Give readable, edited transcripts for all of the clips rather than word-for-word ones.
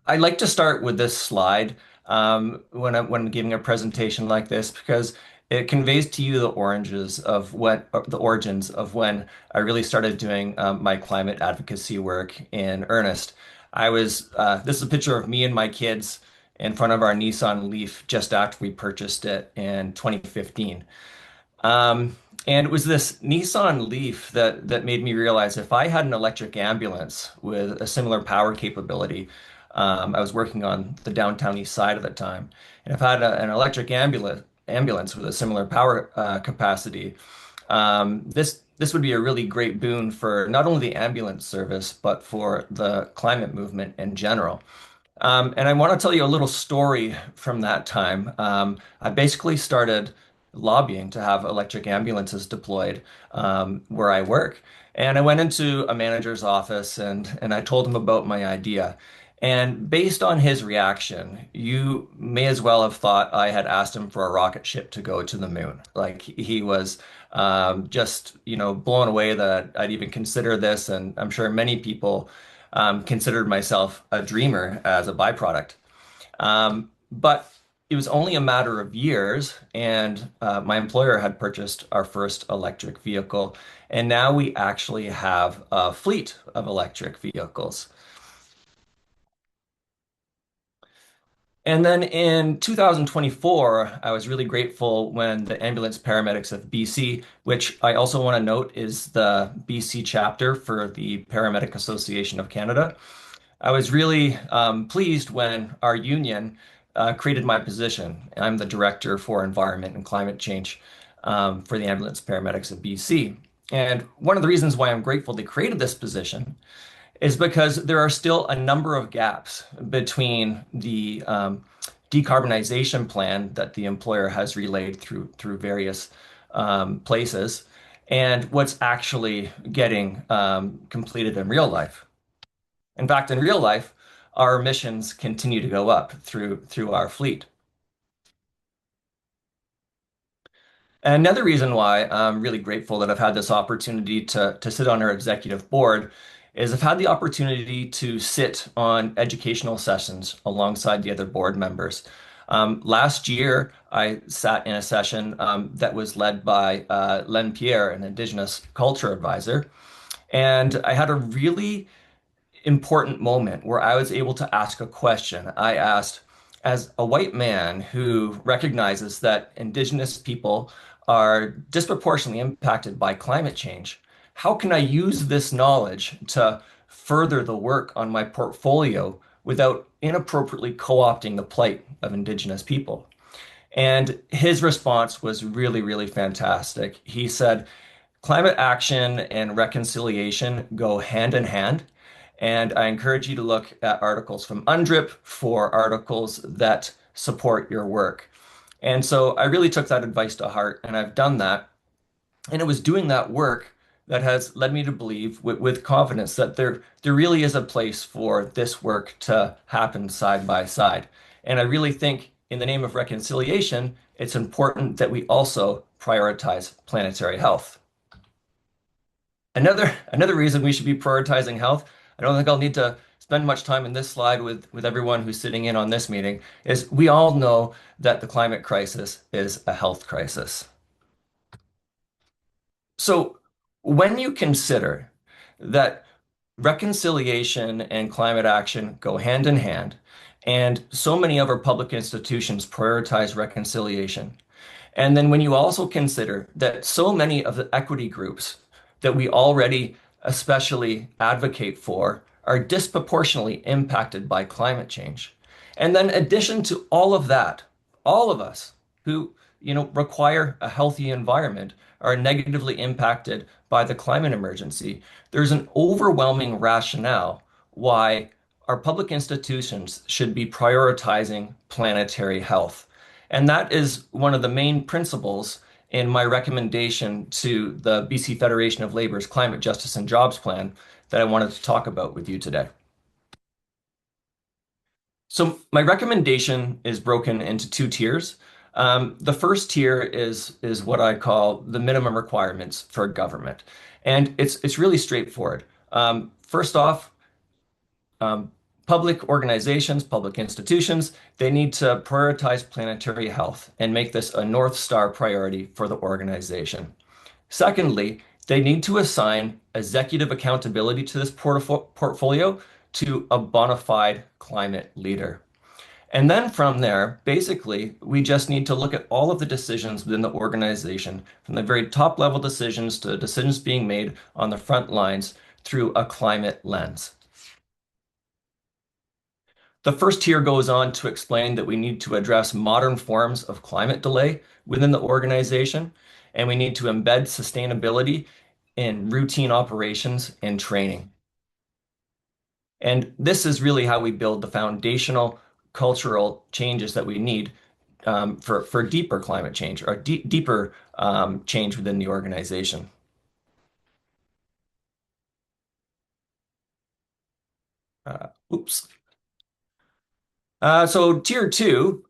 I like to start with this slide when giving a presentation like this because it conveys to you the origins of when I really started doing my climate advocacy work in earnest. This is a picture of me and my kids in front of our Nissan Leaf just after we purchased it in 2015. Um, and it was this Nissan Leaf that made me realize if I had an electric ambulance with a similar power capability, I was working on the downtown east side at the time, and if I had an electric ambulance with a similar power capacity, this would be a really great boon for not only the ambulance service but for the climate movement in general. And I want to tell you a little story from that time. I basically started lobbying to have electric ambulances deployed where I work. And I went into a manager's office and I told him about my idea. And based on his reaction, you may as well have thought I had asked him for a rocket ship to go to the moon. Like he was just, blown away that I'd even consider this. And I'm sure many people considered myself a dreamer as a byproduct. But it was only a matter of years, and my employer had purchased our first electric vehicle, and now we actually have a fleet of electric vehicles. And then in 2024, I was really grateful when the Ambulance Paramedics of BC, which I also want to note is the BC chapter for the Paramedic Association of Canada. I was really pleased when our union created my position. I'm the director for environment and climate change for the Ambulance Paramedics of BC. And one of the reasons why I'm grateful they created this position is because there are still a number of gaps between the decarbonization plan that the employer has relayed through various places and what's actually getting completed in real life. In fact, in real life, our emissions continue to go up through our fleet. And another reason why I'm really grateful that I've had this opportunity to sit on our executive board is I've had the opportunity to sit on educational sessions alongside the other board members. Last year, I sat in a session that was led by Len Pierre, an Indigenous culture advisor, and I had a really important moment where I was able to ask a question. I asked, as a white man who recognizes that Indigenous people are disproportionately impacted by climate change, how can I use this knowledge to further the work on my portfolio without inappropriately co-opting the plight of Indigenous people? And his response was really, really fantastic. He said, climate action and reconciliation go hand in hand. And I encourage you to look at articles from UNDRIP for articles that support your work. And so I really took that advice to heart, and I've done that. And it was doing that work that has led me to believe with confidence that there really is a place for this work to happen side by side. And I really think, in the name of reconciliation, it's important that we also prioritize planetary health. Another reason we should be prioritizing health, I don't think I'll need to spend much time in this slide with everyone who's sitting in on this meeting, is we all know that the climate crisis is a health crisis. So when you consider that reconciliation and climate action go hand in hand, and so many of our public institutions prioritize reconciliation, and then when you also consider that so many of the equity groups that we already especially advocate for are disproportionately impacted by climate change. And then in addition to all of that, all of us who, require a healthy environment are negatively impacted by the climate emergency. There's an overwhelming rationale why our public institutions should be prioritizing planetary health. And that is one of the main principles in my recommendation to the BC Federation of Labor's Climate Justice and Jobs Plan that I wanted to talk about with you today. So my recommendation is broken into two tiers. The first tier is what I call the minimum requirements for government, and it's really straightforward. First off, um, Public organizations, public institutions, they need to prioritize planetary health and make this a North Star priority for the organization. Secondly, they need to assign executive accountability to this portfolio to a bona fide climate leader. And then from there, basically, we just need to look at all of the decisions within the organization, from the very top level decisions to decisions being made on the front lines through a climate lens. The first tier goes on to explain that we need to address modern forms of climate delay within the organization, and we need to embed sustainability in routine operations and training. And this is really how we build the foundational cultural changes that we need for deeper climate change or deeper change within the organization. Oops. So tier two,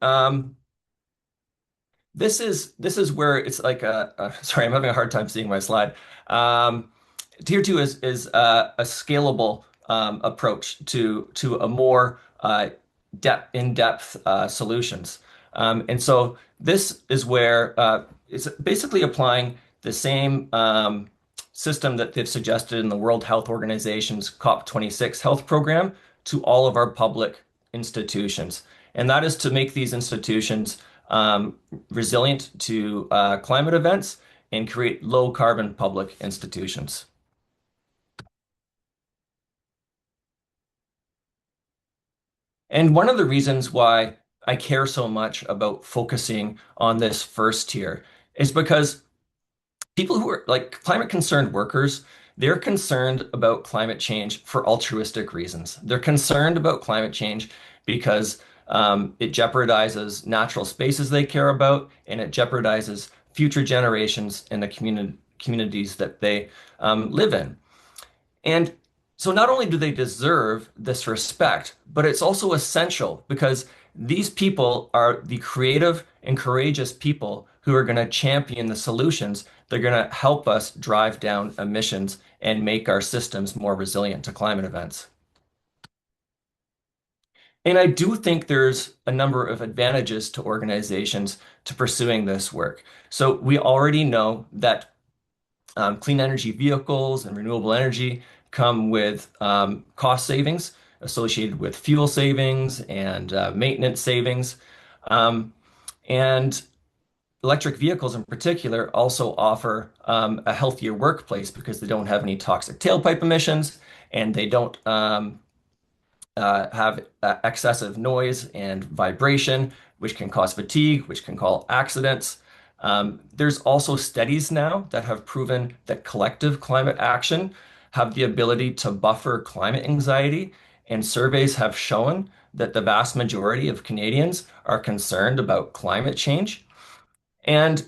this is where it's like sorry, I'm having a hard time seeing my slide. Um, Tier two is a scalable approach to a more in-depth solutions. And so this is where it's basically applying the same system that they've suggested in the World Health Organization's COP26 health program to all of our public institutions. And that is to make these institutions resilient to climate events and create low carbon public institutions. And one of the reasons why I care so much about focusing on this first tier is because people who are like climate concerned workers, they're concerned about climate change for altruistic reasons. They're concerned about climate change because it jeopardizes natural spaces they care about, and it jeopardizes future generations and the communities that they live in. And so not only do they deserve this respect, but it's also essential because these people are the creative and courageous people who are going to champion the solutions. They're going to help us drive down emissions and make our systems more resilient to climate events. And I do think there's a number of advantages to organizations to pursuing this work. So we already know that clean energy vehicles and renewable energy come with cost savings associated with fuel savings and maintenance savings. Um, and electric vehicles in particular also offer a healthier workplace because they don't have any toxic tailpipe emissions and they don't have excessive noise and vibration, which can cause fatigue, which can cause accidents. There's also studies now that have proven that collective climate action have the ability to buffer climate anxiety, and surveys have shown that the vast majority of Canadians are concerned about climate change. And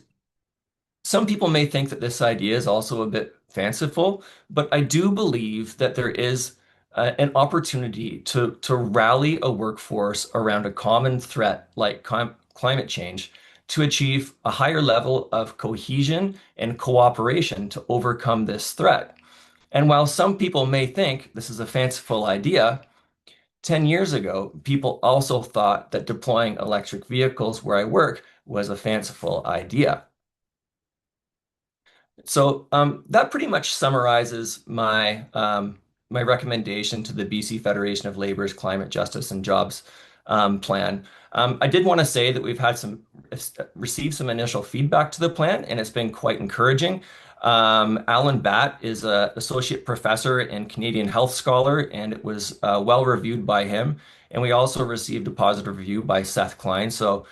some people may think that this idea is also a bit fanciful, but I do believe that there is an opportunity to rally a workforce around a common threat like climate change to achieve a higher level of cohesion and cooperation to overcome this threat. And while some people may think this is a fanciful idea, 10 years ago, people also thought that deploying electric vehicles where I work was a fanciful idea. So that pretty much summarizes my recommendation to the BC Federation of Labor's Climate Justice and Jobs plan. I did want to say that we've had received some initial feedback to the plan, and it's been quite encouraging. Alan Batt is an associate professor and Canadian health scholar, and it was well reviewed by him. And we also received a positive review by Seth Klein. So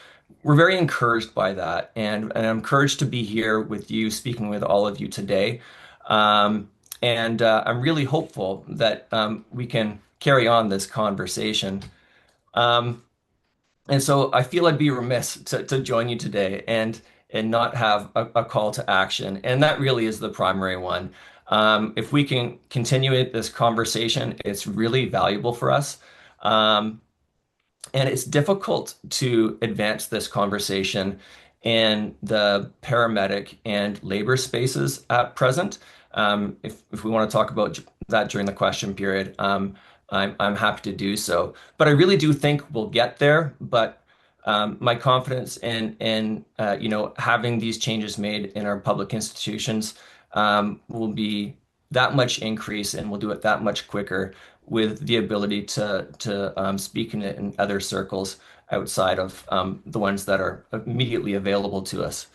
we're very encouraged by that, and I'm encouraged to be here with you, speaking with all of you today. And I'm really hopeful that we can carry on this conversation. Um, and so I feel I'd be remiss to join you today and not have a call to action. And that really is the primary one. If we can continue this conversation, it's really valuable for us. Um, and it's difficult to advance this conversation in the paramedic and labor spaces at present. If we want to talk about that during the question period, I'm happy to do so. But I really do think we'll get there. But my confidence in having these changes made in our public institutions will be that much increase, and we'll do it that much quicker with the ability to speak in it in other circles outside of the ones that are immediately available to us.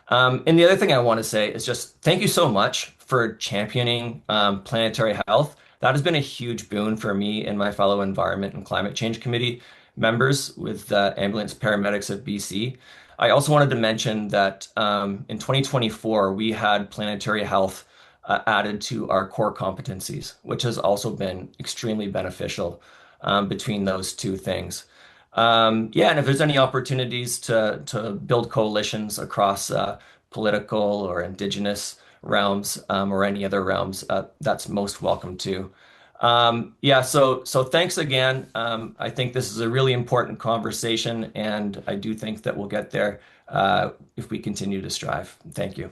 And the other thing I want to say is just thank you so much for championing planetary health. That has been a huge boon for me and my fellow Environment and Climate Change Committee members with Ambulance Paramedics of BC. I also wanted to mention that in 2024, we had planetary health added to our core competencies, which has also been extremely beneficial between those two things. Yeah, and if there's any opportunities to build coalitions across political or indigenous realms or any other realms, that's most welcome too. Yeah, so thanks again. I think this is a really important conversation, and I do think that we'll get there if we continue to strive. Thank you.